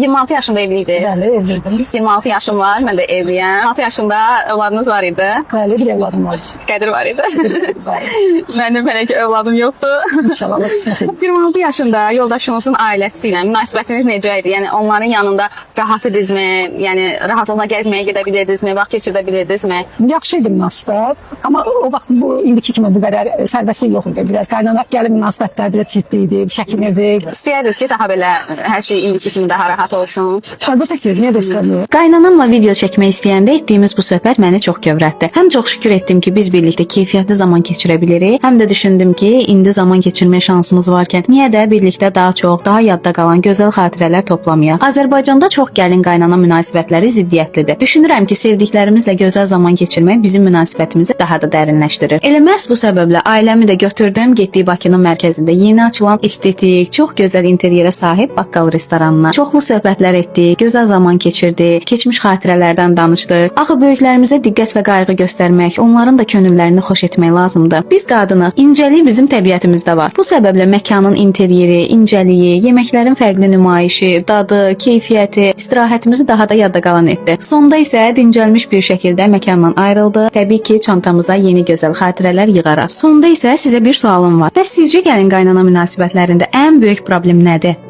26 yaşında evliydiniz. Bəli, evliydim. 26 yaşım var, mən də evliyəm. 6 yaşında övladınız var idi. Bəli, bir evladım var. Qədir var idi. Bəli. Mənim hələ ki övladım yoxdur. İnşallah Allah qismət edir. 26 yaşında yoldaşınızın ailəsi ilə münasibətiniz necə idi? Yəni onların yanında rahat idinizmi? Yəni rahatlıqla gəzməyə gedə bilirdinizmi? Vaxt keçirdə bilirdinizmi? Yaxşı idi münasibət. Amma o vaxt bu indiki kimi bu qədər sərbəstlik yox idi. Biraz qaynanaq gəlin münasibətlər biraz ciddi idi, çəkinirdik. İstəyirdiniz ki, daha belə hər şey indiki kimi daha rahat olsun. Əlbəttə ki, niyə də istəmir? Qaynanamla video çəkmək istəyəndə etdiyimiz bu söhbət məni çox kövrətdi. Həm çox şükür etdim ki, biz birlikdə keyfiyyətli zaman keçirə bilirik, həm də düşündüm ki, indi zaman keçirmə şansımız varkən niyə də birlikdə daha çox, daha yadda qalan gözəl xatirələr toplamayaq. Azərbaycanda çox gəlin-qaynana münasibətləri ziddiyyətlidir. Düşünürəm ki, sevdiklərimizlə gözəl zaman keçirmək bizim münasibətimizi daha da dərinləşdirir. Elə məhz bu səbəblə ailəmi də götürdüm, getdik Bakının mərkəzində yeni açılan estetik, çox gözəl interyerə sahib baqqal restoranına. Çoxlu söhbətlər etdik, gözəl zaman keçirdik, keçmiş xatirələrdən danışdıq. Axı böyüklərimizə diqqət və qayğı göstərmək, onların da könüllərini xoş etmək lazımdır. Biz qadınıq, incəlik bizim təbiətimizdə var. Bu səbəblə məkanın interyeri, incəliyi, yeməklərin fərqli nümayişi, dadı, keyfiyyəti istirahətimizi daha da yadda qalan etdi. Sonda isə dincəlmiş bir şəkildə məkandan ayrıldıq. Təbii ki, çantamıza yeni gözəl xatirələr yığaraq. Sonda isə sizə bir sualım var. Bəs sizcə gəlin-qaynana münasibətlərində ən böyük problem nədir?